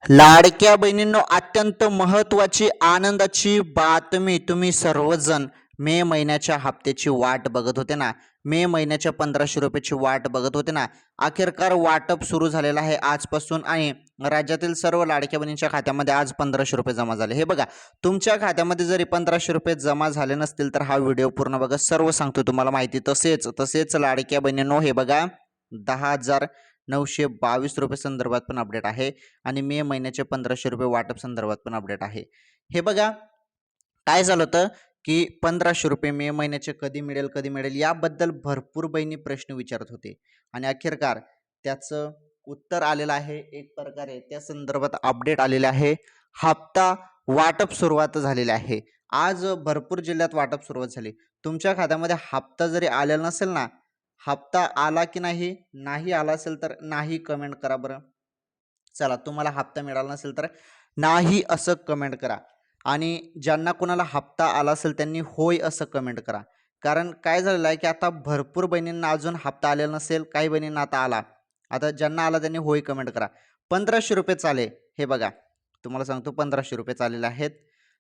लाडक्या बहिणींनो, अत्यंत महत्त्वाची आनंदाची बातमी. तुम्ही सर्वजण मे महिन्याच्या हप्त्याची वाट बघत होते ना, मे महिन्याच्या 1500 रुपयाची वाट बघत होते ना, अखेरकार वाटप सुरू झालेलं आहे आजपासून. आणि राज्यातील सर्व लाडक्या बहिणींच्या खात्यामध्ये आज 1500 रुपये जमा झाले. हे बघा, तुमच्या खात्यामध्ये जरी 1500 रुपये जमा झाले नसतील तर हा व्हिडिओ पूर्ण बघा, सर्व सांगतो तुम्हाला माहिती. तसेच लाडक्या बहिणींनो, हे बघा, 10,922 रुपये संदर्भात पण अपडेट आहे आणि मे महिन्याचे 1500 रुपये वाटप संदर्भात पण अपडेट आहे. हे बघा, काय झालं होतं की 1500 रुपये मे महिन्याचे कधी मिळेल याबद्दल भरपूर बहिणी प्रश्न विचारत होते आणि अखेरकार त्याचं उत्तर आलेलं आहे. एक प्रकारे त्या संदर्भात अपडेट आलेले आहे. हप्ता वाटप सुरुवात झालेली आहे. आज भरपूर जिल्ह्यात वाटप सुरुवात झाली. तुमच्या खात्यामध्ये हप्ता जरी आलेला नसेल ना, हप्ता आला की नाही आला असेल तर नाही कमेंट करा बरं. चला, तुम्हाला हप्ता मिळाला नसेल तर नाही असं कमेंट करा आणि ज्यांना कोणाला हप्ता आला असेल त्यांनी होय असं कमेंट करा. कारण काय झालेलं आहे की आता भरपूर बहिणींना अजून हप्ता आलेला नसेल, काही बहिणींना आता आला. आता ज्यांना आला त्यांनी होय कमेंट करा. 1500 रुपये चाले. हे बघा, तुम्हाला सांगतो 1500 रुपये चाललेले आहेत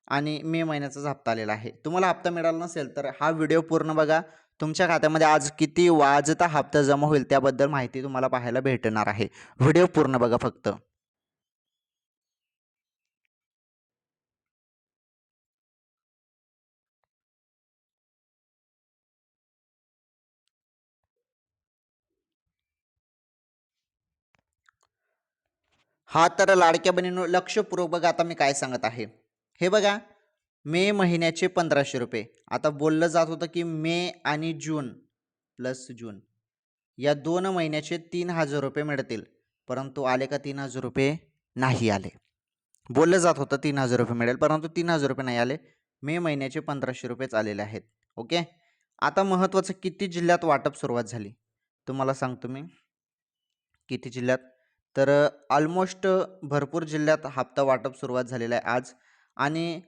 आणि मे महिन्याचाच हप्ता आलेला आहे. तुम्हाला हप्ता मिळाला नसेल तर हा व्हिडिओ पूर्ण बघा. तुमच्या खात्यामध्ये आज किती वाजता हप्ता जमा होईल त्याबद्दल माहिती तुम्हाला पाहायला भेटणार आहे. व्हिडिओ पूर्ण बघा फक्त. हा तर लाडक्या बहिणींनो, लक्षपूर्वक बघा आता मी काय सांगत आहे. हे बघा, मे महिन्याचे 1500 रुपये. आता बोललं जात होतं की मे आणि जून प्लस जून या 2 महिन्याचे 3000 रुपये मिळतील. परंतु आले का 3000 रुपये? नाही आले. बोललं जात होतं 3000 रुपये मिळेल, परंतु 3000 रुपये नाही आले. मे महिन्याचे 1500 रुपयेच आलेले आहेत. ओके. आता महत्त्वाचं, किती जिल्ह्यात वाटप सुरुवात झाली तुम्हाला सांगतो मी. किती जिल्ह्यात? तर ऑलमोस्ट भरपूर जिल्ह्यात हप्ता वाटप सुरुवात झालेला आहे आज. आणि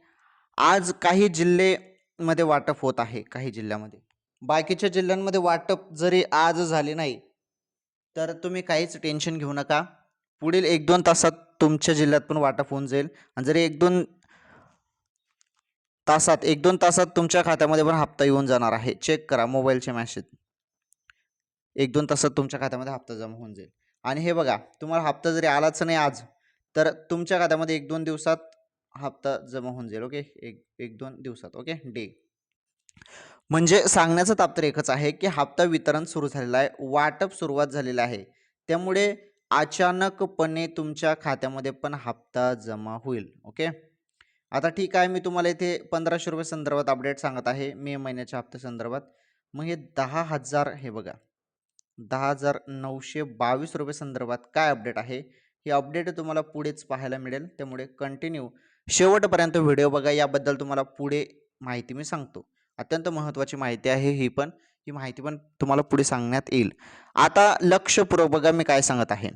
आज काही जिल्ह्यामध्ये वाटप होत आहे, काही जिल्ह्यामध्ये. बाकीच्या जिल्ह्यांमध्ये वाटप जरी आज झाले नाही तर तुम्ही काहीच टेन्शन घेऊ नका. पुढील 1-2 तासात तुमच्या जिल्ह्यात पण वाटप होऊन जाईल. आणि जरी 1-2 तासात तुमच्या खात्यामध्ये पण हप्ता येऊन जाणार आहे. चेक करा मोबाईलचे मेसेज. 1-2 तासात तुमच्या खात्यामध्ये हप्ता जमा होऊन जाईल. आणि हे बघा, तुम्हाला हप्ता जरी आलाच नाही आज तर तुमच्या खात्यामध्ये 1-2 दिवसात हप्ता जमा होऊन जाईल. ओके, 1-2 दिवसात. Okay, day. म्हणजे सांगण्याचं तात्पर्य एकच आहे की हप्ता वितरण सुरू झालेलं आहे, वाटप सुरुवात झालेलं आहे. त्यामुळे अचानकपणे तुमच्या खात्यामध्ये पण हप्ता जमा होईल. ओके. आता ठीक आहे, मी तुम्हाला इथे 1500 रुपये संदर्भात अपडेट सांगत आहे मे महिन्याच्या हप्त्या संदर्भात. मग हे 10,000, हे बघा, 10,922 रुपये संदर्भात काय अपडेट आहे, ही अपडेट तुम्हाला पुढेच पाहायला मिळेल. त्यामुळे कंटिन्यू शेवटपर्यंत व्हिडिओ बघा. याबद्दल तुम्हाला पुढे माहिती मी सांगतो. अत्यंत महत्त्वाची माहिती आहे ही माहिती पण तुम्हाला पुढे सांगण्यात येईल. आता लक्षपूर्वक बघा मी काय सांगत आहे.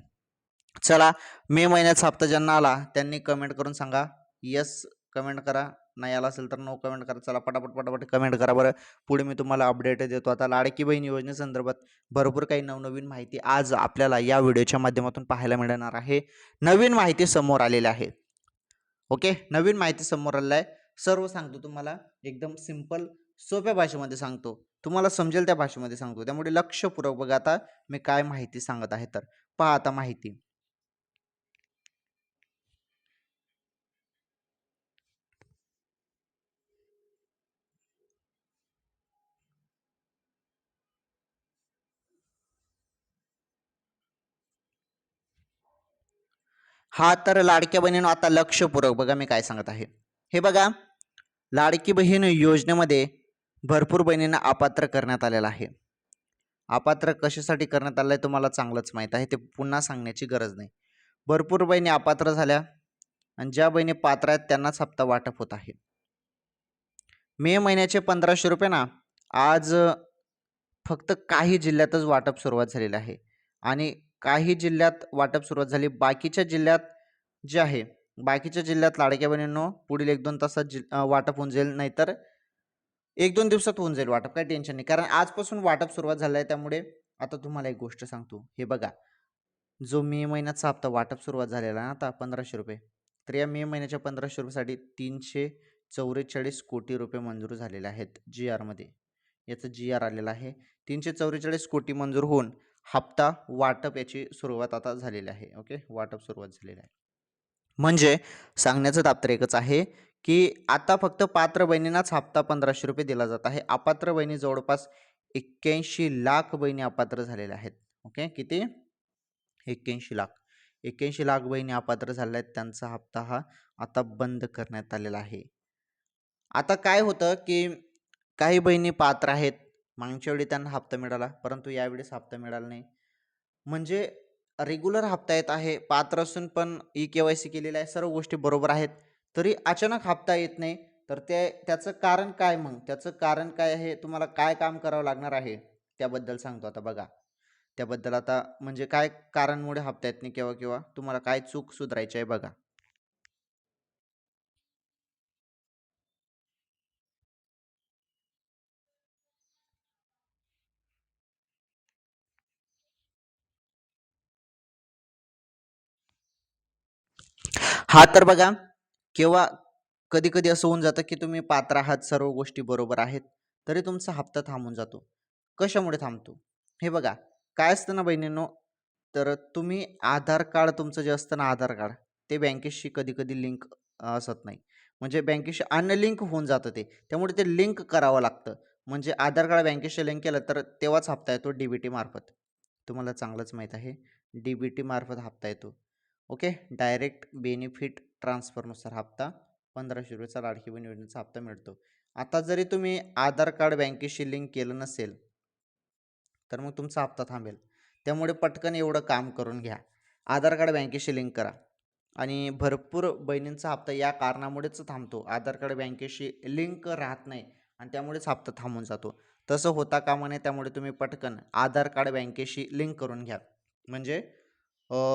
चला, मे महिन्याचा हप्ता ज्यांना आला त्यांनी कमेंट करून सांगा. यस कमेंट करा. नाही आला असेल तर नो कमेंट करा. चला, पटापट कमेंट करा बरं. पुढे मी तुम्हाला अपडेट देतो. आता लाडकी बहीण योजनेसंदर्भात भरपूर काही नवनवीन माहिती आज आपल्याला या व्हिडिओच्या माध्यमातून पाहायला मिळणार आहे. नवीन माहिती समोर आलेली आहे. ओके, नवीन माहिती समोर आलेली आहे. सर्व सांगतो तुम्हाला, एकदम सिंपल सोप्या भाषेमध्ये सांगतो. तुम्हाला समजेल त्या भाषेमध्ये सांगतो. त्यामुळे लक्षपूर्वक बघा आता मी काय माहिती सांगत आहे. तर पहा आता माहिती. हा तर लाडक्या बहिणीनं आता लक्षपूर्वक बघा मी काय सांगत आहे. हे बघा, लाडकी बहीण योजनेमध्ये भरपूर बहिणींना अपात्र करण्यात आलेला आहे. अपात्र कशासाठी करण्यात आलं आहे तुम्हाला चांगलंच माहीत आहे, ते पुन्हा सांगण्याची गरज नाही. भरपूर बहिणी अपात्र झाल्या आणि ज्या बहिणी पात्र आहेत त्यांनाच हप्ता वाटप होत आहे. मे महिन्याचे 1500 रुपये ना, आज फक्त काही जिल्ह्यातच वाटप सुरुवात झालेलं आहे. आणि काही जिल्ह्यात वाटप सुरुवात झाली. बाकीच्या जिल्ह्यात जे आहे, बाकीच्या जिल्ह्यात लाडक्या बहिणींनो पुढील 1-2 तासात वाटप होऊन जाईल. नाहीतर 1-2 दिवसात होऊन जाईल वाटप. काही टेन्शन नाही, कारण आजपासून वाटप सुरुवात झालं आहे. त्यामुळे आता तुम्हाला एक गोष्ट सांगतो. हे बघा, जो मे महिन्याचा हप्ता वाटप सुरुवात झालेला आहे ना आता 1500 रुपये, तर या मे महिन्याच्या 1500 रुपयासाठी 344 कोटी रुपये मंजूर झालेले आहेत जी आरमध्ये. याचं जी आर आलेलं आहे. 344 कोटी मंजूर होऊन हप्ता वाटप याची सुरुवात आता झालेली आहे. ओके, वाटप सुरुवात झालेली आहे. म्हणजे सांगण्याचं तात्पर्य एकच आहे की आता फक्त पात्र बहिणींनाच हप्ता 1500 रुपये दिला जात आहे. अपात्र बहिणी जवळपास 81 लाख बहिणी अपात्र झालेल्या आहेत. ओके, किती? 81 लाख. 81 लाख बहिणी अपात्र झाल्या आहेत. त्यांचा हप्ता हा आता बंद करण्यात आलेला आहे. आता काय होतं की काही बहिणी पात्र आहेत. मागच्या वेळी त्यांना हप्ता मिळाला, परंतु यावेळेस हप्ता मिळाला नाही. म्हणजे रेग्युलर हप्ता येत आहे, पात्र असून पण ई-के-वाय-सी केलेलं आहे, सर्व गोष्टी बरोबर आहेत, तरी अचानक हप्ता येत नाही. तर त्याचं कारण काय मग? त्याचं कारण काय आहे? तुम्हाला काय काम करावं लागणार आहे? त्याबद्दल सांगतो आता बघा. त्याबद्दल आता म्हणजे काय कारणमुळे हप्ता येत नाही केव्हा केव्हा, तुम्हाला काय चूक सुधारायची आहे बघा. हा तर बघा, केव्हा कधी-कधी असं होऊन जातं, की तुम्ही पात्र आहात, सर्व गोष्टी बरोबर आहेत, तरी तुमचा हप्ता थांबून जातो. कशामुळे थांबतो? हे बघा, काय असतं ना बहिणींनो, तर तुम्ही आधार कार्ड तुमचं जे असतं ना आधार कार्ड, ते बँकेशी कधी-कधी लिंक असत नाही. म्हणजे बँकेशी अनलिंक होऊन जातं ते. त्यामुळे ते लिंक करावं लागतं. म्हणजे आधार कार्ड बँकेशी लिंक केलं तर तेव्हाच हप्ता येतो डी-बी-टी मार्फत. तुम्हाला चांगलंच माहीत आहे, डी-बी-टी मार्फत हप्ता येतो. ओके, डायरेक्ट बेनिफिट ट्रान्सफरनुसार हप्ता 1500 रुपयाचा लाडकी बहीण योजनेचा हप्ता मिळतो. आता जरी तुम्ही आधार कार्ड बँकेशी लिंक केलं नसेल, तर मग तुमचा हप्ता थांबेल. त्यामुळे पटकन एवढं काम करून घ्या. आधार कार्ड बँकेशी लिंक करा. आणि भरपूर बहिणींचा हप्ता या कारणामुळेच थांबतो. आधार कार्ड बँकेशी लिंक राहत नाही आणि त्यामुळेच हप्ता थांबून जातो. तसं होता कामा नये. त्यामुळे तुम्ही पटकन आधार कार्ड बँकेशी लिंक करून घ्या. म्हणजे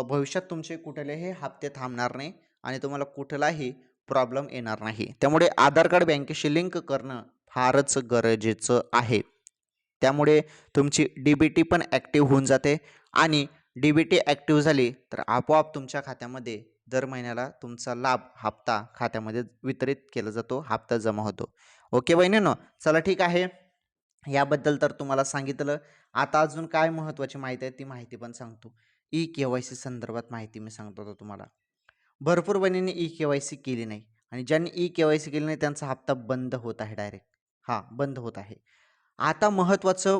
भविष्यात तुमचे कुठलेही हप्ते थांबणार नाही आणि तुम्हाला कुठलाही प्रॉब्लेम येणार नाही. त्यामुळे आधार कार्ड बँकेशी लिंक करणं फारच गरजेचं आहे. त्यामुळे तुमची डी-बी-टी पण ॲक्टिव्ह होऊन जाते आणि डी-बी-टी ॲक्टिव्ह झाली तर आपोआप तुमच्या खात्यामध्ये दर महिन्याला तुमचा लाभ हप्ता खात्यामध्ये वितरित केला जातो, हप्ता जमा होतो. ओके बहिणींनो, चला ठीक आहे. याबद्दल तर तुम्हाला सांगितलं. आता अजून काय महत्त्वाची माहिती आहे ती माहिती पण सांगतो. ई-के-वाय-सी संदर्भात माहिती मी सांगतो आता तुम्हाला. भरपूर बहिणींनी ई-के-वाय-सी केली नाही आणि ज्यांनी ई-के-वाय-सी केली नाही त्यांचा हप्ता बंद होत आहे डायरेक्ट. हां, बंद होत आहे. आता महत्त्वाचं,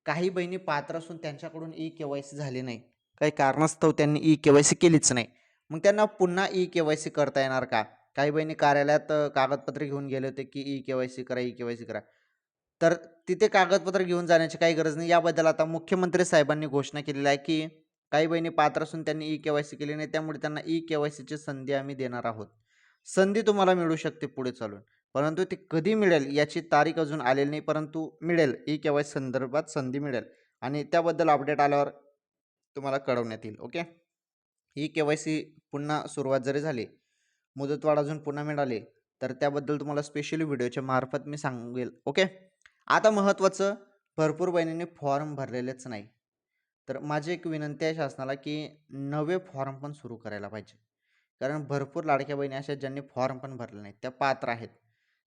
काही बहिणी पात्र असून त्यांच्याकडून ई-के-वाय-सी झाली नाही. काही कारणास्तव त्यांनी ई-के-वाय-सी केलीच नाही. मग त्यांना पुन्हा ई-के-वाय-सी करता येणार का? काही बहिणी कार्यालयात कागदपत्रे घेऊन गेले होते, की ई-के-वाय-सी करा, ई-के-वाय-सी करा. तर तिथे कागदपत्र घेऊन जाण्याची काही गरज नाही. याबद्दल आता मुख्यमंत्री साहेबांनी घोषणा केलेली आहे, की काही बहिणी पात्र असून त्यांनी ई-के-वाय-सी केली नाही, त्यामुळे त्यांना ई-के-वाय-सीची संधी आम्ही देणार आहोत. संधी तुम्हाला मिळू शकते पुढे चालून. परंतु ती कधी मिळेल याची तारीख अजून आलेली नाही, परंतु मिळेल. ई-के-वाय-सी संदर्भात संधी मिळेल आणि त्याबद्दल अपडेट आल्यावर तुम्हाला कळवण्यात येईल. ओके. ई-के-वाय-सी पुन्हा सुरुवात जरी झाली, मुदतवाढ अजून पुन्हा मिळाली, तर त्याबद्दल तुम्हाला स्पेशली व्हिडिओच्या मार्फत मी सांगेल. ओके. आता महत्त्वाचं, भरपूर बहिणींनी फॉर्म भरलेलेच नाही. तर माझी एक विनंती आहे शासनाला, की नवे फॉर्म पण सुरू करायला पाहिजे. कारण भरपूर लाडक्या बहिणी अशा आहेत ज्यांनी फॉर्म पण भरले नाहीत. त्या पात्र आहेत.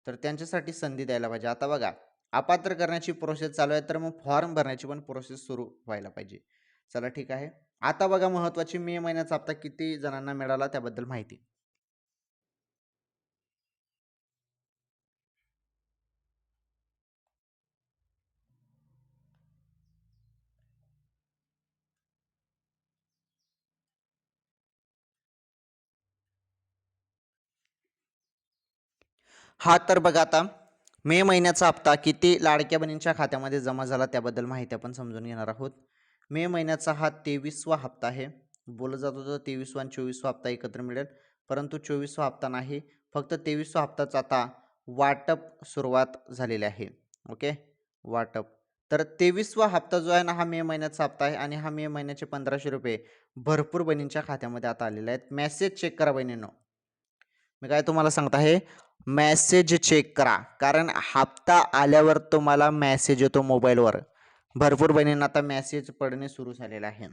तर त्यांच्यासाठी संधी द्यायला पाहिजे. आता बघा, अपात्र करण्याची प्रोसेस चालू आहे, तर मग फॉर्म भरण्याची पण प्रोसेस सुरू व्हायला पाहिजे. चला ठीक आहे. आता बघा महत्त्वाची, मे महिन्याचा हप्ता किती जणांना मिळाला त्याबद्दल माहिती. हा तर बघा आता, मे महिन्याचा हप्ता किती लाडक्या बहिणींच्या खात्यामध्ये जमा झाला त्याबद्दल माहिती आपण समजून घेणार आहोत. मे महिन्याचा हा 23वा हप्ता आहे. बोललं जात होतं 23वा आणि 24वा हप्ता एकत्र मिळेल, परंतु 24वा हप्ता नाही. फक्त 23वा हप्ताचा आता वाटप सुरुवात झालेली आहे. ओके, वाटप. तर 23वा हप्ता जो आहे ना, हा मे महिन्याचा हप्ता आहे आणि हा मे महिन्याचे 1500 रुपये भरपूर बहिणींच्या खात्यामध्ये आता आलेले आहेत. मेसेज चेक करा बहिणींनो. मी काय तुम्हाला सांगत आहे, मेसेज चेक करा. कारण हप्ता आल्यावर तुम्हाला मेसेज येतो मोबाईलवर. भरपूर बहिणींना आता मेसेज पडणे सुरू झालेलं आहे.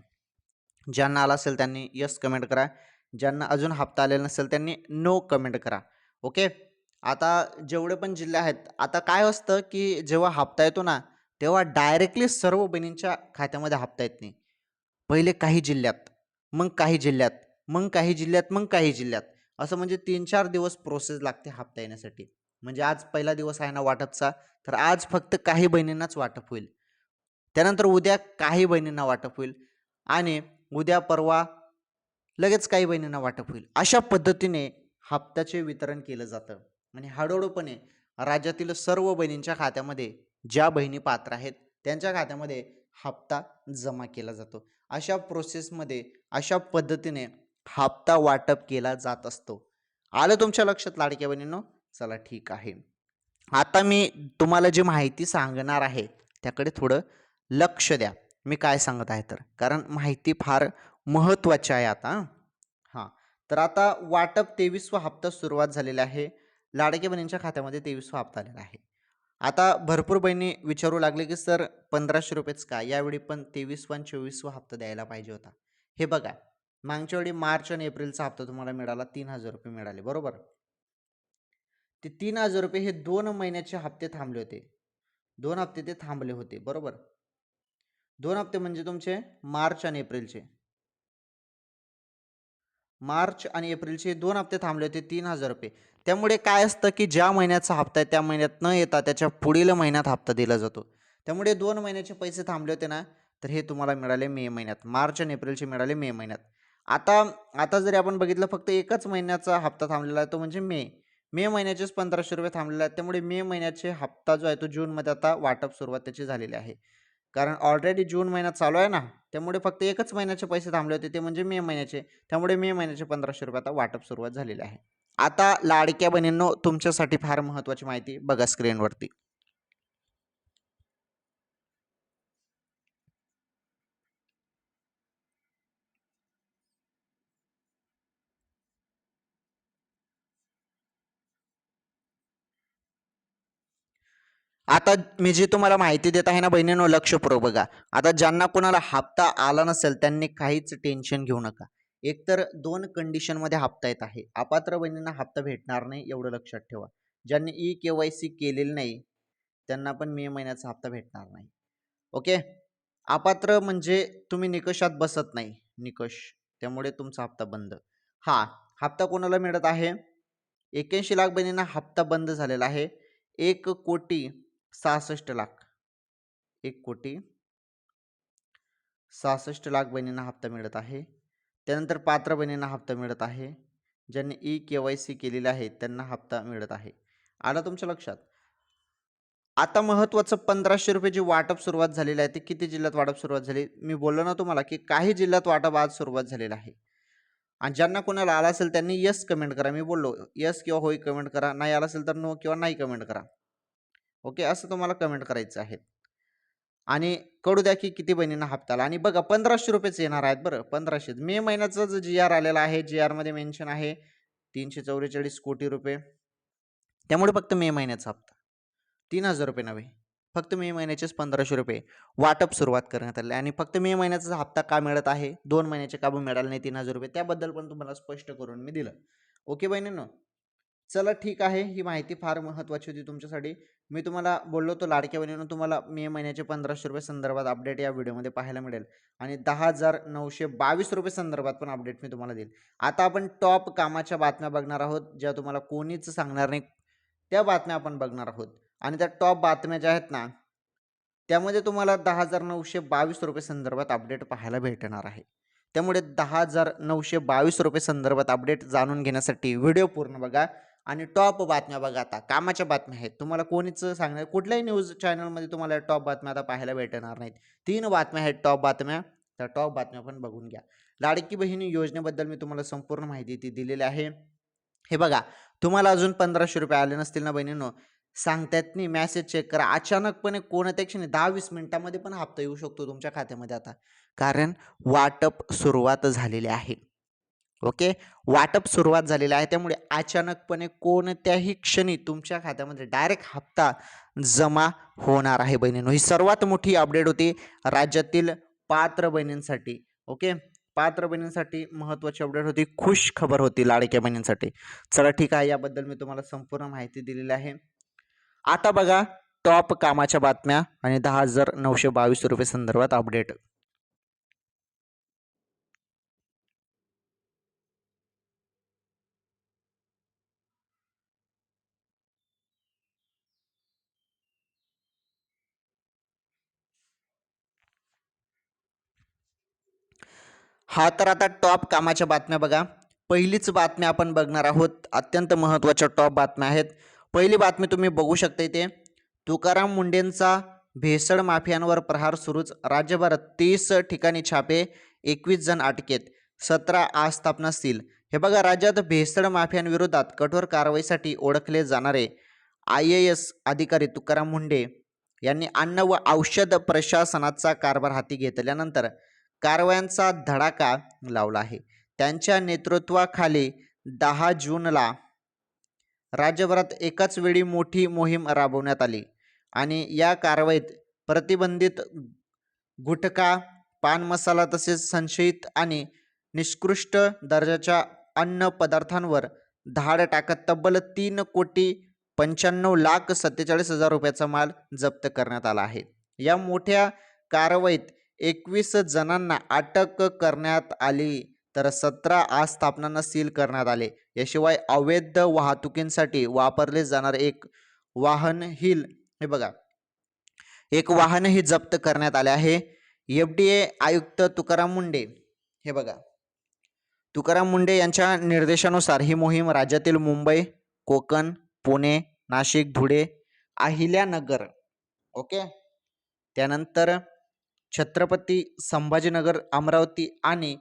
ज्यांना आला असेल त्यांनी यस कमेंट करा. ज्यांना अजून हप्ता आलेला नसेल त्यांनी नो कमेंट करा. ओके. आता जेवढे पण जिल्हे आहेत, आता काय असतं की जेव्हा हप्ता येतो ना, तेव्हा डायरेक्टली सर्व बहिणींच्या खात्यामध्ये हप्ता येत नाही. पहिले काही जिल्ह्यात, मग काही जिल्ह्यात, मग काही जिल्ह्यात, मग काही जिल्ह्यात, असं म्हणजे 3-4 दिवस प्रोसेस लागते हप्ता येण्यासाठी. म्हणजे आज पहिला दिवस आहे ना वाटपचा, तर आज फक्त काही बहिणींनाच वाटप होईल. त्यानंतर उद्या काही बहिणींना वाटप होईल आणि उद्या परवा लगेच काही बहिणींना वाटप होईल. अशा पद्धतीने हप्त्याचे वितरण केलं जातं आणि हळूहळूपणे राज्यातील सर्व बहिणींच्या खात्यामध्ये ज्या बहिणी पात्र आहेत त्यांच्या खात्यामध्ये हप्ता जमा केला जातो. अशा प्रोसेसमध्ये अशा पद्धतीने हप्ता वाटप केला जात असतो. आलं तुमच्या लक्षात लाडक्या बहिणींनो? चला ठीक आहे. आता मी तुम्हाला जी माहिती सांगणार आहे त्याकडे थोडं लक्ष द्या. मी काय सांगत आहे तर, कारण माहिती फार महत्त्वाची आहे आता. हां, तर आता वाटप 23वा हप्ता सुरुवात झालेला आहे. लाडक्या बहिणींच्या खात्यामध्ये 23वा हप्ता आलेला आहे. आता भरपूर बहिणी विचारू लागले की सर 1500 का? यावेळी पण 23वा आणि 24वा हप्ता द्यायला पाहिजे होता. हे बघा, मागच्या वेळी मार्च आणि एप्रिलचा हप्ता तुम्हाला मिळाला, 3000 मिळाले बरोबर. ते 3000 हे 2 महिन्याचे हप्ते थांबले होते. 2 हप्ते ते थांबले होते बरोबर. 2 हप्ते म्हणजे तुमचे मार्च आणि एप्रिलचे. मार्च आणि एप्रिलचे 2 हप्ते थांबले होते 3000 त्यामुळे काय असतं की ज्या महिन्याचा हप्ता आहे त्या महिन्यात न येता त्याच्या पुढील महिन्यात हप्ता दिला जातो. त्यामुळे 2 महिन्याचे पैसे थांबले होते ना, तर हे तुम्हाला मिळाले मे महिन्यात. मार्च आणि एप्रिलचे मिळाले मे महिन्यात. आता आता जरी आपण बघितलं फक्त एकच महिन्याचा हप्ता थांबलेला आहे तो म्हणजे मे. मे महिन्याचेच 1500 थांबलेले आहेत. त्यामुळे मे महिन्याचे हप्ता जो आहे तो जूनमध्ये आता वाटप सुरुवात त्याची झालेली आहे. कारण ऑलरेडी जून महिना चालू आहे ना, त्यामुळे फक्त एकच महिन्याचे पैसे थांबले होते ते म्हणजे मे महिन्याचे. त्यामुळे मे महिन्याचे 1500 आता वाटप सुरुवात झालेली आहे. आता लाडक्या बहिणींनो तुमच्यासाठी फार महत्त्वाची माहिती बघा स्क्रीनवरती. आता मी जी तुम्हाला माहिती देत आहे ना बहिणींनो, लक्षपूर्वक बघा. आता ज्यांना कोणाला हप्ता आला नसेल त्यांनी काहीच टेन्शन घेऊ नका. एकतर 2 कंडिशनमध्ये हप्ता येत आहे. अपात्र बहिणींना हप्ता भेटणार नाही एवढं लक्षात ठेवा. ज्यांनी ई-के-वाय-सी केलेली नाही त्यांना पण मे महिन्याचा हप्ता भेटणार नाही. ओके. अपात्र म्हणजे तुम्ही निकषात बसत नाही. निकष. त्यामुळे तुमचा हप्ता बंद. हा हप्ता कोणाला मिळत आहे? 81 लाख बहिणींना हप्ता बंद झालेला आहे. 1,66,00,000 1,66,00,000 बहिणींना हप्ता मिळत आहे. त्यानंतर पात्र बहिणींना हप्ता मिळत आहे. ज्यांनी ई-के-वाय-सी केलेले आहे त्यांना हप्ता मिळत आहे. आलं तुमच्या लक्षात? आता महत्त्वाचं 1500 जी वाटप सुरुवात झालेली आहे, ती किती जिल्ह्यात वाटप सुरुवात झाली? मी बोललो ना तुम्हाला, की काही जिल्ह्यात वाटप आज सुरुवात झालेलं आहे. आणि ज्यांना कोणाला आला असेल त्यांनी येस कमेंट करा. मी बोललो येस किंवा होय कमेंट करा. नाही आला असेल तर नो किंवा नाही कमेंट करा. ओके, असं तुम्हाला कमेंट करायचं आहे. आणि कळू द्या की किती बहिणींना हप्ता आला आणि बघा 1500 येणार आहेत बरं. 1500 मे महिन्याचा जो जी-आर आलेला आहे, जी-आरमध्ये मेन्शन आहे 344 कोटी रुपये. त्यामुळे फक्त मे महिन्याचा हप्ता. 3000 नव्हे. फक्त मे महिन्याचेच 1500 वाटप सुरुवात करण्यात आले आणि फक्त मे महिन्याचा हप्ता का मिळत आहे? 2 महिन्याचे का मिळाले नाही 3000 त्याबद्दल पण तुम्हाला स्पष्ट करून मी दिलं. ओके बहिणींनो? चला ठीक आहे. ही माहिती फार महत्त्वाची होती तुमच्यासाठी. मी तुम्हाला बोललो होतो लाडक्या बहिणींनो तुम्हाला मे महिन्याचे 1500 संदर्भात अपडेट या व्हिडिओमध्ये पाहायला मिळेल आणि 10,922 संदर्भात पण अपडेट मी तुम्हाला देईल. आता आपण टॉप कामाच्या बातम्या बघणार आहोत, ज्या तुम्हाला कोणीच सांगणार नाही. त्या बातम्या आपण बघणार आहोत आणि त्या टॉप बातम्या ज्या आहेत ना, त्यामध्ये तुम्हाला 10,922 संदर्भात अपडेट पाहायला भेटणार आहे. त्यामुळे 10,922 संदर्भात अपडेट जाणून घेण्यासाठी व्हिडिओ पूर्ण बघा आणि टॉप बातम्या बघा. आता कामाच्या बातम्या आहेत. तुम्हाला कोणीच सांगणार कुठल्याही न्यूज चॅनलमध्ये तुम्हाला टॉप बातम्या आता पाहायला भेटणार नाहीत. 3 बातम्या आहेत टॉप बातम्या. त्या टॉप बातम्या पण बघून घ्या. लाडकी बहीण योजनेबद्दल मी तुम्हाला संपूर्ण माहिती ती दिलेली आहे. हे बघा, तुम्हाला अजून 1500 आले नसतील ना बहिणींनो, सांगतायत नाही मेसेज चेक करा. अचानकपणे कोणत्या क्षणी 10-20 मिनिटामध्ये पण हप्ता येऊ शकतो तुमच्या खात्यामध्ये आता. कारण वाटप सुरुवात झालेली आहे. ओके. वाटप सुरुवात झालेलं आहे. त्यामुळे अचानकपणे कोणत्याही क्षणी तुमच्या खात्यामध्ये डायरेक्ट हप्ता जमा होणार आहे बहिणींनो. ही सर्वात मोठी अपडेट होती राज्यातील पात्र बहिणींसाठी. ओके. पात्र बहिणींसाठी महत्त्वाची अपडेट होती, खुश खबर होती लाडक्या बहिणींसाठी. चला ठीक आहे, याबद्दल मी तुम्हाला संपूर्ण माहिती दिलेली आहे. आता बघा टॉप कामाच्या बातम्या आणि 10,922 रुपये संदर्भात अपडेट. हा तर आता टॉप कामाच्या बातम्या बघा. पहिलीच बातमी आपण बघणार आहोत. अत्यंत महत्त्वाच्या टॉप बातम्या आहेत. पहिली बातमी तुम्ही बघू शकता इथे, तुकाराम मुंडेंचा भेसळ माफियांवर प्रहार सुरूच, राज्यभरात 30 ठिकाणी छापे, 21 जण अटकेत, 17 आस्थापना सील. हे बघा, राज्यात भेसळ माफियांविरोधात कठोर कारवाईसाठी ओळखले जाणारे IAS अधिकारी तुकाराम मुंडे यांनी अन्न व औषध प्रशासनाचा कारभार हाती घेतल्यानंतर कारवायांचा धडाका लावला आहे. त्यांच्या नेतृत्वाखाली 10 जूनला राज्यभरात एकाच वेळी मोठी मोहीम राबवण्यात आली आणि या कारवाईत प्रतिबंधित गुटखा, पान मसाला तसेच संशयित आणि निकृष्ट दर्जाच्या अन्न पदार्थांवर धाड टाकत तब्बल 3,95,47,000 रुपयाचा माल जप्त करण्यात आला आहे. या मोठ्या कारवाईत 21 जणांना अटक करण्यात आली तर 17 आस्थापनांना सील करण्यात आले. याशिवाय अवैध वाहतुकीसाठी वापरले जाणारे एक वाहनही जप्त करण्यात आले आहे. FDA आयुक्त तुकाराम मुंडे, हे बघा, तुकाराम मुंडे यांच्या निर्देशानुसार ही मोहीम राज्यातील मुंबई, कोकण, पुणे, नाशिक, धुळे, अहिल्यानगर, ओके, त्यानंतर छत्रपती संभाजीनगर, अमरावती आणि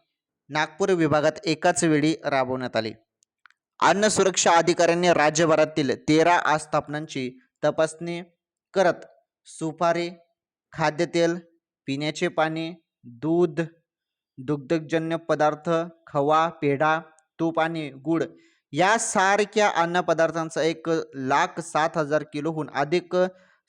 नागपूर विभागात एकाच वेळी राबवण्यात आली. अन्न सुरक्षा अधिकाऱ्यांनी राज्यभरातील 13 आस्थापनांची तपासणी करत सुपारी, खाद्यतेल, पिण्याचे पाणी, दूध, दुग्धजन्य पदार्थ, खवा, पेढा, तूप आणि गूळ यासारख्या अन्नपदार्थांचा 1,07,000 किलोहून अधिक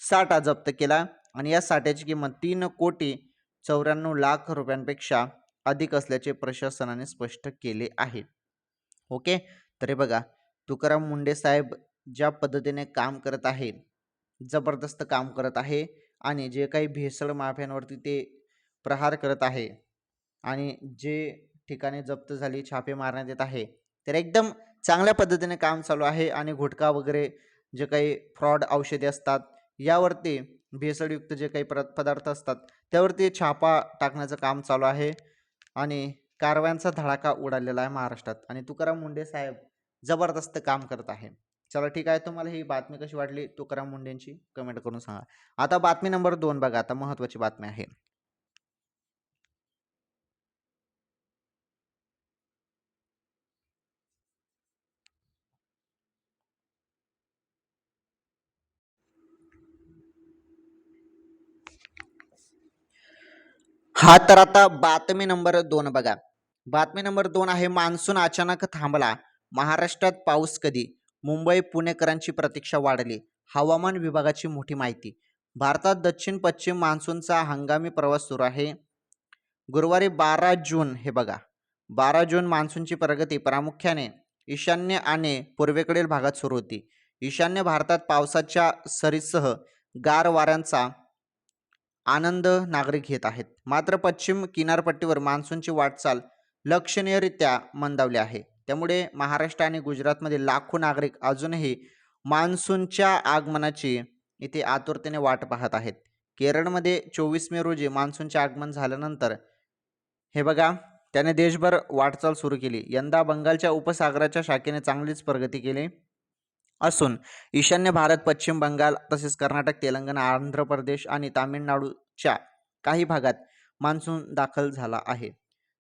साठा जप्त केला आणि या साठ्याची किंमत 3,94,00,00,000 रुपयांपेक्षा अधिक असल्याचे प्रशासनाने स्पष्ट केले आहे. ओके, तर हे बघा, तुकाराम मुंडे साहेब ज्या पद्धतीने काम करत आहे, जबरदस्त काम करत आहे आणि जे काही भेसळ माफ्यांवरती ते प्रहार करत आहे आणि जे ठिकाणी जप्त झाली, छापे मारण्यात येत आहे, तर एकदम चांगल्या पद्धतीने काम चालू आहे. आणि गुटखा वगैरे जे काही फ्रॉड औषधे असतात यावरती, भेसळयुक्त जे काही पदार्थ असतात त्यावरती छापा टाकण्याचं काम चालू आहे आणि कारवायांचा धडाका उडालेला आहे महाराष्ट्रात आणि तुकाराम मुंडे साहेब जबरदस्त काम करत आहे. चला ठीक आहे, तुम्हाला ही बातमी कशी वाटली तुकाराम मुंडेंची कमेंट करून सांगा. आता बातमी नंबर 2 बघा, आता महत्त्वाची बातमी आहे. हा तर आता बातमी नंबर 2 बघा. बातमी नंबर 2 आहे, मान्सून अचानक थांबला, महाराष्ट्रात पाऊस कधी, मुंबई पुणेकरांची प्रतीक्षा वाढली. हवामान विभागाची मोठी माहिती. भारतात दक्षिण पश्चिम मान्सूनचा हंगामी प्रवास सुरू आहे. गुरुवारी 12 जून, हे बघा, 12 जून मान्सूनची प्रगती प्रामुख्याने ईशान्य आणि पूर्वेकडील भागात सुरू होती. ईशान्य भारतात पावसाच्या सरीसह गार वाऱ्यांचा आनंद नागरिक घेत आहेत. मात्र पश्चिम किनारपट्टीवर मान्सूनची वाटचाल लक्षणीयरित्या मंदावली आहे. त्यामुळे महाराष्ट्र आणि गुजरातमध्ये लाखो नागरिक अजूनही मान्सूनच्या आगमनाची इथे आतुरतेने वाट पाहत आहेत. केरळमध्ये 24 मे रोजी मान्सूनचे आगमन झाल्यानंतर, हे बघा, त्याने देशभर वाटचाल सुरू केली. यंदा बंगालच्या उपसागराच्या शाखेने चांगलीच प्रगती केली असून ईशान्य भारत, पश्चिम बंगाल तसेच कर्नाटक, तेलंगणा, आंध्र प्रदेश आणि तामिळनाडूच्या काही भागात मान्सून दाखल झाला आहे.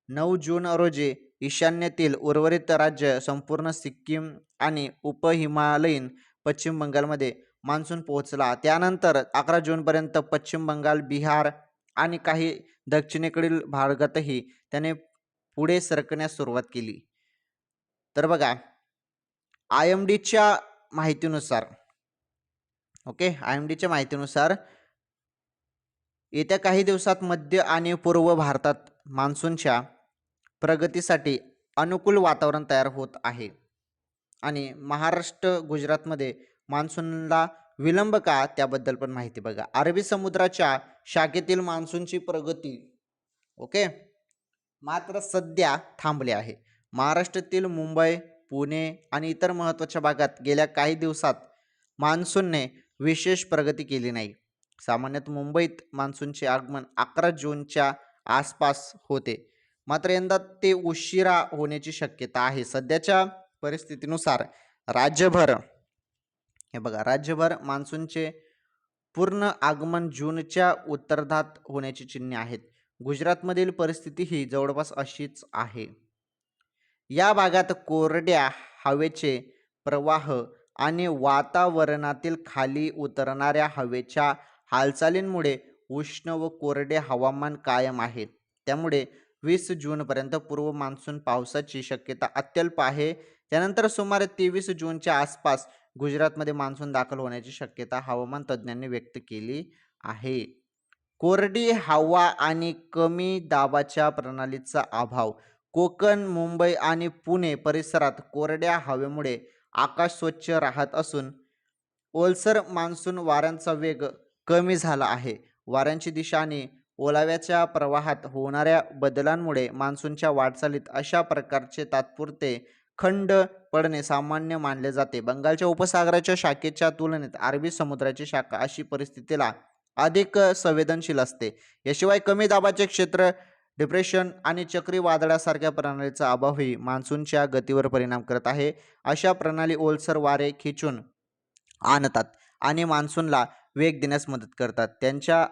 9 जून रोजी ईशान्येतील उर्वरित राज्य, संपूर्ण सिक्कीम आणि उपहिमालयीन पश्चिम बंगालमध्ये मान्सून पोहोचला. त्यानंतर 11 जूनपर्यंत पश्चिम बंगाल, बिहार आणि काही दक्षिणेकडील भागातही त्याने पुढे सरकण्यास सुरुवात केली. तर बघा, IMDच्या माहितीनुसार, ओके, IMDच्या माहितीनुसार येत्या काही दिवसात मध्य आणि पूर्व भारतात मान्सूनच्या प्रगतीसाठी अनुकूल वातावरण तयार होत आहे आणि महाराष्ट्र गुजरातमध्ये मान्सूनला विलंब का त्याबद्दल पण माहिती बघा. अरबी समुद्राच्या शाखेतील मान्सूनची प्रगती ओके मात्र सध्या थांबले आहे. महाराष्ट्रातील मुंबई, पुणे आणि इतर महत्त्वाच्या भागात गेल्या काही दिवसात मान्सूनने विशेष प्रगती केली नाही. सामान्यतः मुंबईत मान्सूनचे आगमन 11 जूनच्या आसपास होते. मात्र यंदा ते उशिरा होण्याची शक्यता आहे. सध्याच्या परिस्थितीनुसार राज्यभर हे बघा राज्यभर मान्सूनचे पूर्ण आगमन जूनच्या उत्तरार्धात होण्याची चिन्हे आहेत. गुजरातमधील परिस्थिती ही जवळपास अशीच आहे. या भागात कोरड्या हवेचे प्रवाह आणि वातावरणातील खाली उतरणाऱ्या हवेच्या हालचालींमुळे उष्ण व कोरडे हवामान कायम आहे. त्यामुळे 20 जूनपर्यंत पूर्व मान्सून पावसाची शक्यता अत्यल्प आहे. त्यानंतर सुमारे 23 जूनच्या आसपास गुजरातमध्ये मान्सून दाखल होण्याची शक्यता हवामान तज्ज्ञांनी व्यक्त केली आहे. कोरडी हवा आणि कमी दाबाच्या प्रणालीचा अभाव. कोकण, मुंबई आणि पुणे परिसरात कोरड्या हवेमुळे आकाश स्वच्छ राहत असून ओलसर मान्सून वाऱ्यांचा वेग कमी झाला आहे. वाऱ्यांची दिशा आणि ओलाव्याच्या प्रवाहात होणाऱ्या बदलांमुळे मान्सूनच्या वाटचालीत अशा प्रकारचे तात्पुरते खंड पडणे सामान्य मानले जाते. बंगालच्या उपसागराच्या शाखेच्या तुलनेत अरबी समुद्राची शाखा अशी परिस्थितीला अधिक संवेदनशील असते. याशिवाय कमी दाबाचे क्षेत्र, डिप्रेशन आणि चक्रीवादळासारख्या प्रणालीचा अभावही मान्सूनच्या गतीवर परिणाम करत आहे. अशा प्रणाली ओलसर वारे खिचून आणतात आणि मान्सूनला वेग देण्यास मदत करतात. त्यांच्या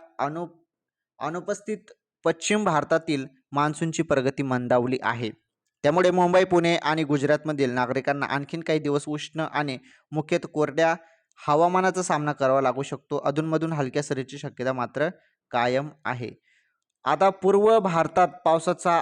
अनुपस्थित पश्चिम भारतातील मान्सूनची प्रगती मंदावली आहे. त्यामुळे मुंबई, पुणे आणि गुजरातमधील नागरिकांना आणखीन काही दिवस उष्ण आणि मुख्यतः कोरड्या हवामानाचा सामना करावा लागू शकतो. अधूनमधून हलक्या सरीची शक्यता मात्र कायम आहे. आता पूर्व भारतात पावसाचा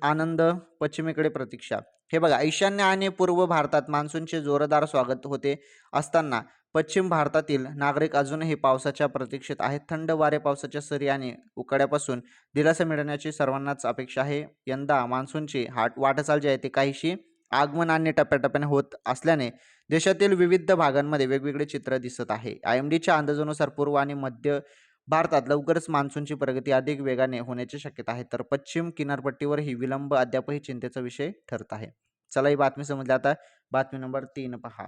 आनंद, पश्चिमेकडे प्रतीक्षा. हे बघा ईशान्य आणि पूर्व भारतात मान्सूनचे जोरदार स्वागत होते असताना पश्चिम भारतातील नागरिक अजूनही पावसाच्या प्रतीक्षेत आहेत. थंड वारे, पावसाच्या सरी आणि उकाड्यापासून दिलासा मिळण्याची सर्वांनाच अपेक्षा आहे. यंदा मान्सूनची वाटचाल जी आहे ती काहीशी आगमन आणि टप्प्याटप्प्याने होत असल्याने देशातील विविध भागांमध्ये वेगवेगळे चित्र दिसत आहे. IMDच्या अंदाजानुसार पूर्व आणि मध्य भारतात लवकरच मान्सूनची प्रगती अधिक वेगाने होण्याची शक्यता आहे. तर पश्चिम किनारपट्टीवर ही विलंब अद्यापही चिंतेचा विषय ठरत आहे. चला ही बातमी समजली. आता बातमी नंबर 3 पहा.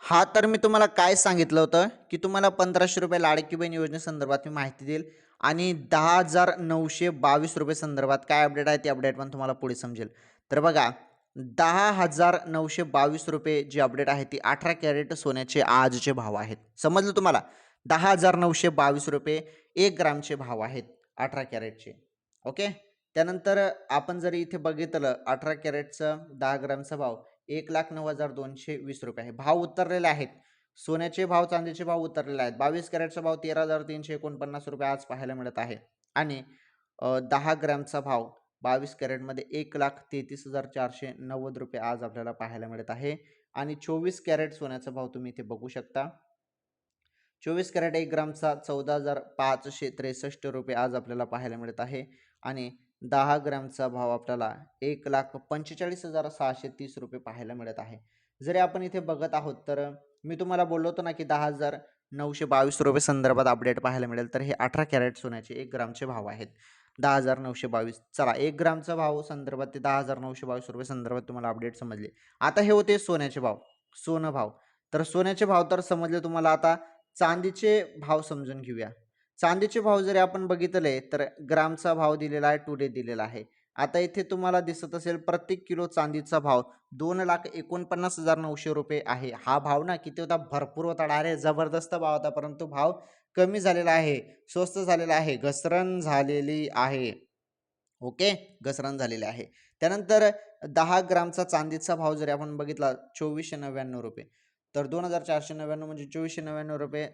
हा तर मी तुम्हाला काय सांगितलं होतं की तुम्हाला 1500 रुपये लाडकी बहीण योजनेसंदर्भात मी माहिती देईल आणि 10,922 रुपये संदर्भात काय अपडेट आहे ते अपडेट पण तुम्हाला पुढे समजेल. तर बघा 10,922 रुपये जी अपडेट आहे ती 18 कॅरेट सोन्याचे आजचे भाव आहेत. समजलं तुम्हाला? 10,922 रुपये 1 ग्रामचे भाव आहेत 18 कॅरेटचे. ओके. त्यानंतर आपण जर इथे बघितलं 18 कॅरेटचं 10 ग्रामचा भाव 1,09,220 रुपये आहे. भाव उतरलेले आहेत. सोन्याचे भाव, चांदीचे भाव उतरलेले आहेत. 22 कॅरेटचा भाव 13,349 रुपये आज पाहायला मिळत आहे आणि 10 ग्रॅमचा भाव 22 कॅरेटमध्ये 1,33,490 रुपये आज आपल्याला पाहायला मिळत आहे आणि 24 कॅरेट सोन्याचा भाव तुम्ही इथे बघू शकता. 24 कॅरेट 1 ग्रामचा 14,563 रुपये आज आपल्याला पाहायला मिळत आहे आणि 10 ग्रॅमचा भाव आपल्याला 1,45,630 रुपये पाहायला मिळत आहे. जरी आपण इथे बघत आहोत तर मी तुम्हाला बोललो होतो ना की 10,922 रुपये संदर्भात अपडेट पाहायला मिळेल. तर हे 18 कॅरेट सोन्याचे 1 ग्रामचे भाव आहेत 10,922. चला 1 ग्रामचा भाव संदर्भात ते 10,922 रुपये संदर्भात तुम्हाला अपडेट समजले. आता हे होते सोन्याचे भाव, सोनं भाव. तर सोन्याचे भाव तर समजले तुम्हाला. आता चांदीचे भाव समजून घेऊया. चांदीचे भाव जरी आपण बघितले तर ग्रामचा भाव दिलेला आहे, टुडे दिलेला आहे. आता इथे तुम्हाला दिसत असेल प्रत्येक किलो चांदीचा भाव 2,49,900 रुपये आहे. हा भाव ना किती होता? भरपूर होता, डायरेक्ट जबरदस्त भाव होता. परंतु भाव कमी झालेला आहे, स्वस्त झालेला आहे, घसरण झालेली आहे. ओके, घसरण झालेली आहे. त्यानंतर 10 ग्रामचा चांदीचा भाव जरी आपण बघितला 2,499 रुपये. तर 2,499 म्हणजे 2,499 रुपये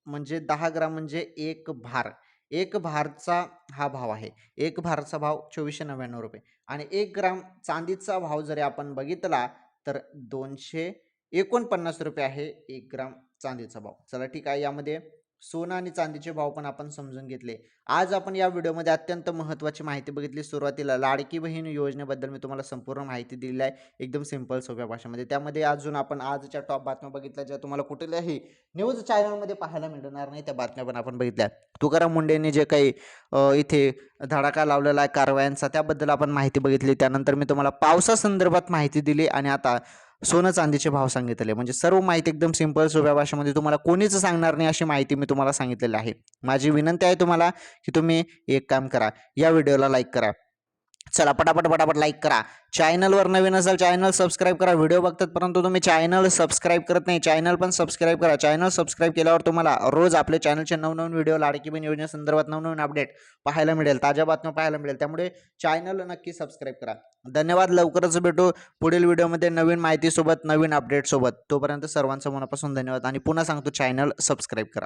म्हणजे 10 ग्राम म्हणजे एक भार. एक भारचा हा भाव आहे. एक भारचा भाव 2499 रुपये आणि 1 ग्राम चांदीचा भाव जरी आपण बघितला तर 249 रुपये आहे 1 ग्राम चांदीचा भाव. चला ठीक आहे, यामध्ये सोनं आणि चांदीचे भाव पण आपण समजून घेतले. आज आपण या व्हिडिओमध्ये अत्यंत महत्त्वाची माहिती बघितली. सुरुवातीला लाडकी बहीण योजनेबद्दल मी तुम्हाला संपूर्ण माहिती दिलेली आहे एकदम सिंपल सोप्या भाषेमध्ये. त्यामध्ये अजून आपण आजच्या टॉप बातम्या बघितल्या ज्या तुम्हाला कुठल्याही न्यूज चॅनलमध्ये पाहायला मिळणार नाही, त्या बातम्या पण आपण बघितल्या. तुकाराम मुंडेंनी जे काही इथे धडाका लावलेला आहे कारवायांचा त्याबद्दल आपण माहिती बघितली. त्यानंतर मी तुम्हाला पावसासंदर्भात माहिती दिली आणि आता सोनं चांदीचे भाव सांगितले. म्हणजे सर्व माहिती एकदम सिंपल सोप्या भाषेमध्ये तुम्हाला कोणीच सांगणार नाही अशी माहिती मी तुम्हाला सांगितलेली आहे. माझी विनंती आहे तुम्हाला की तुम्ही एक काम करा, या व्हिडिओला लाईक करा. चला पटापट लाईक करा. चॅनलवर नवीन असाल चॅनल सबस्क्राईब करा. व्हिडिओ बघतात परंतु तुम्ही चॅनल सबस्क्राईब करत नाही, चॅनल पण सबस्क्राईब करा. चॅनल सबस्क्राईब केल्यावर तुम्हाला रोज आपले चॅनलचे नवनवीन व्हिडिओ लाडकी बहीण योजनेसंदर्भात नवनवीन अपडेट पाहायला मिळेल, ताज्या बातम्या पाहायला मिळेल. त्यामुळे चॅनल नक्की सबस्क्राईब करा. धन्यवाद. लवकरच भेटू पुढील व्हिडिओमध्ये नवीन माहितीसोबत, नवीन अपडेटसोबत. तोपर्यंत सर्वांचं मनापासून धन्यवाद आणि पुन्हा सांगतो चॅनल सबस्क्राईब करा.